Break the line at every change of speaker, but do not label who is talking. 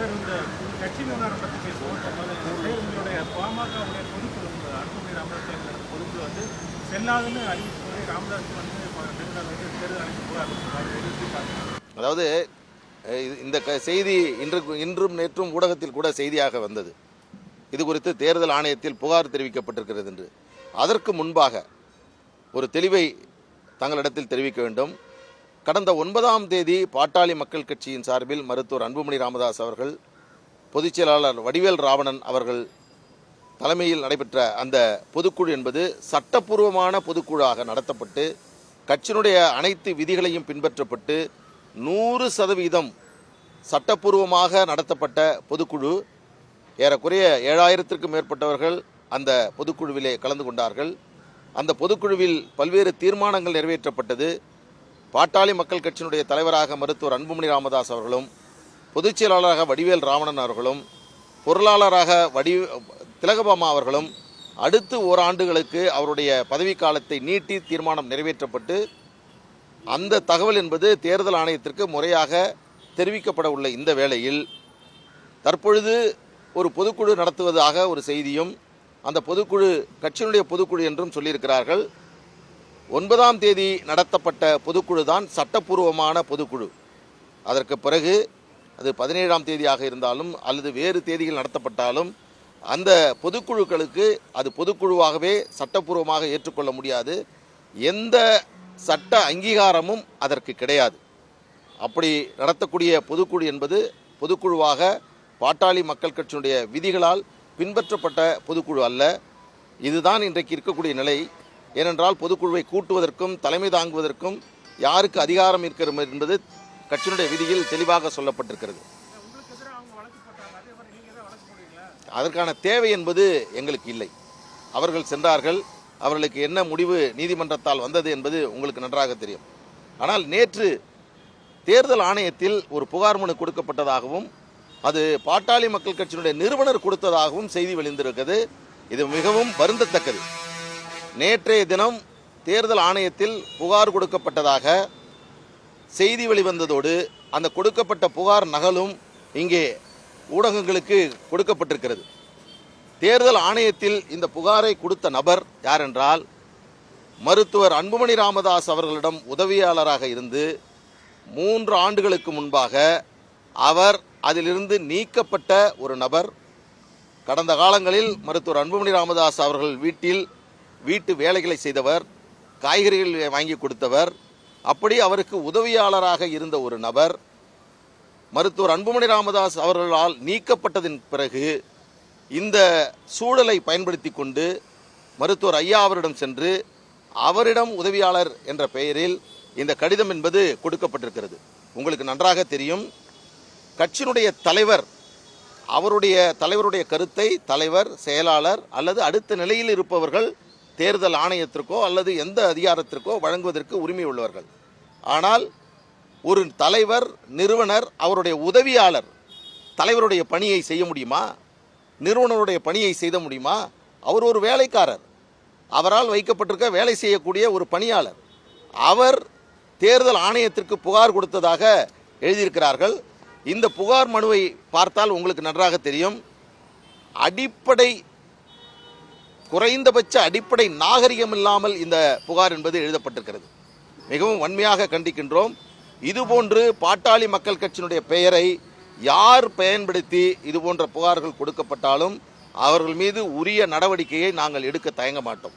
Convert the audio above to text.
Sir இந்த கட்சி விவகாரம் பற்றி பேசுவோம். உங்களுடைய பாமகவுடைய பொதுக்குழு அன்புமணி ராமதாஸ் பொதுக்குழு வந்து செல்லாதுன்னு அறிவிச்சு ராமதாஸ் வந்து தேர்தல் அழைத்து போராட்டம்.
அதாவது இந்த செய்தி இன்றும் நேற்றும் ஊடகத்தில் கூட செய்தியாக வந்தது. இது குறித்து தேர்தல் ஆணையத்தில் புகார் தெரிவிக்கப்பட்டிருக்கிறது என்று. அதற்கு முன்பாக ஒரு தெளிவை தங்களிடத்தில் தெரிவிக்க வேண்டும். கடந்த 9ஆம் தேதி பாட்டாளி மக்கள் கட்சியின் சார்பில் மருத்துவர் அன்புமணி ராமதாஸ் அவர்கள், பொதுச் செயலாளர் வடிவேல் ராவணன் அவர்கள் தலைமையில் நடைபெற்ற அந்த பொதுக்குழு என்பது சட்டப்பூர்வமான பொதுக்குழுவாக நடத்தப்பட்டு கட்சியினுடைய அனைத்து விதிகளையும் பின்பற்றப்பட்டு 100% சட்டப்பூர்வமாக நடத்தப்பட்ட பொதுக்குழு. ஏறக்குறைய 7000த்திற்கும் மேற்பட்டவர்கள் அந்த பொதுக்குழுவிலே கலந்து கொண்டார்கள். அந்த பொதுக்குழுவில் பல்வேறு தீர்மானங்கள் நிறைவேற்றப்பட்டது. பாட்டாளி மக்கள் கட்சியினுடைய தலைவராக மருத்துவர் அன்புமணி ராமதாஸ் அவர்களும், பொதுச் செயலாளராக வடிவேல் ராவணன் அவர்களும், பொருளாளராக திலகபாமா அவர்களும் அடுத்து ஓராண்டுகளுக்கு அவருடைய பதவிக்காலத்தை நீட்டி தீர்மானம் நிறைவேற்றப்பட்டு அந்த தகவல் என்பது தேர்தல் ஆணையத்திற்கு முறையாக தெரிவிக்கப்பட உள்ள இந்த வேளையில் தற்பொழுது ஒரு பொதுக்குழு நடத்துவதாக ஒரு செய்தியும், அந்த பொதுக்குழு கட்சியினுடைய பொதுக்குழு என்றும் சொல்லியிருக்கிறார்கள். 9ஆம் தேதி நடத்தப்பட்ட பொதுக்குழு தான் சட்டப்பூர்வமான பொதுக்குழு. அதற்கு பிறகு அது 17ஆம் தேதியாக இருந்தாலும் அல்லது வேறு தேதிகள் நடத்தப்பட்டாலும் அந்த பொதுக்குழுக்களுக்கு அது பொதுக்குழுவாகவே சட்டப்பூர்வமாக ஏற்றுக்கொள்ள முடியாது. எந்த சட்ட அங்கீகாரமும் அதற்கு கிடையாது. அப்படி நடத்தக்கூடிய பொதுக்குழு என்பது பொதுக்குழுவாக பாட்டாளி மக்கள் கட்சியினுடைய விதிகளால் பின்பற்றப்பட்ட பொதுக்குழு அல்ல. இதுதான் இன்றைக்கு இருக்கக்கூடிய நிலை. ஏனென்றால் பொதுக்குழுவை கூட்டுவதற்கும் தலைமை தாங்குவதற்கும் யாருக்கு அதிகாரம் இருக்கிறது என்பது கட்சியினுடைய விதியில் தெளிவாக சொல்லப்பட்டிருக்கிறது. அதற்கான தேவை என்பது எங்களுக்கு இல்லை. அவர்கள் சென்றார்கள். அவர்களுக்கு என்ன முடிவு நீதிமன்றத்தால் வந்தது என்பது உங்களுக்கு நன்றாக தெரியும். ஆனால் நேற்று தேர்தல் ஆணையத்தில் ஒரு புகார் மனு கொடுக்கப்பட்டதாகவும் அது பாட்டாளி மக்கள் கட்சியினுடைய நிறுவனர் கொடுத்ததாகவும் செய்தி வெளிந்திருக்கிறது. இது மிகவும் வருந்தத்தக்கது. நேற்றைய தினம் தேர்தல் ஆணையத்தில் புகார் கொடுக்கப்பட்டதாக செய்தி வெளிவந்ததோடு அந்த கொடுக்கப்பட்ட புகார் நகலும் இங்கே ஊடகங்களுக்கு கொடுக்கப்பட்டிருக்கிறது. தேர்தல் ஆணையத்தில் இந்த புகாரை கொடுத்த நபர் யார் என்றால் மருத்துவர் அன்புமணி ராமதாஸ் அவர்களிடம் உதவியாளராக இருந்து 3 ஆண்டுகளுக்கு முன்பாக அவர் அதிலிருந்து நீக்கப்பட்ட ஒரு நபர். கடந்த காலங்களில் மருத்துவர் அன்புமணி ராமதாஸ் அவர்கள் வீட்டு வேலைகளை செய்தவர், காய்கறிகள் வாங்கி கொடுத்தவர். அப்படி அவருக்கு உதவியாளராக இருந்த ஒரு நபர் மருத்துவர் அன்புமணி ராமதாஸ் அவர்களால் நீக்கப்பட்டதின் பிறகு இந்த சூழலை பயன்படுத்தி கொண்டு மருத்துவர் ஐயா அவரிடம் சென்று அவரிடம் உதவியாளர் என்ற பெயரில் இந்த கடிதம் என்பது கொடுக்கப்பட்டிருக்கிறது. உங்களுக்கு நன்றாக தெரியும், கட்சியினுடைய தலைவர் அவருடைய தலைவருடைய கருத்தை தலைவர், செயலாளர் அல்லது அடுத்த நிலையில் இருப்பவர்கள் தேர்தல் ஆணையத்திற்கோ அல்லது எந்த அதிகாரத்திற்கோ வழங்குவதற்கு உரிமை உள்ளவர்கள். ஆனால் ஒரு தலைவர், நிறுவனர், அவருடைய உதவியாளர் தலைவருடைய பணியை செய்ய முடியுமா? நிறுவனருடைய பணியை செய்த முடியுமா? அவர் ஒரு வேலைக்காரர், அவரால் வைக்கப்பட்டிருக்க வேலை செய்யக்கூடிய ஒரு பணியாளர். அவர் தேர்தல் ஆணையத்திற்கு புகார் கொடுத்ததாக எழுதியிருக்கிறார்கள். இந்த புகார் மனுவை பார்த்தால் உங்களுக்கு நன்றாக தெரியும், குறைந்தபட்ச அடிப்படை நாகரிகம் இல்லாமல் இந்த புகார் என்பது எழுதப்பட்டிருக்கிறது. மிகவும் வன்மையாக கண்டிக்கின்றோம். இதுபோன்று பாட்டாளி மக்கள் கட்சியினுடைய பெயரை யார் பயன்படுத்தி இதுபோன்ற புகார்கள் கொடுக்கப்பட்டாலும் அவர்கள் மீது உரிய நடவடிக்கையை நாங்கள் எடுக்க தயங்க மாட்டோம்.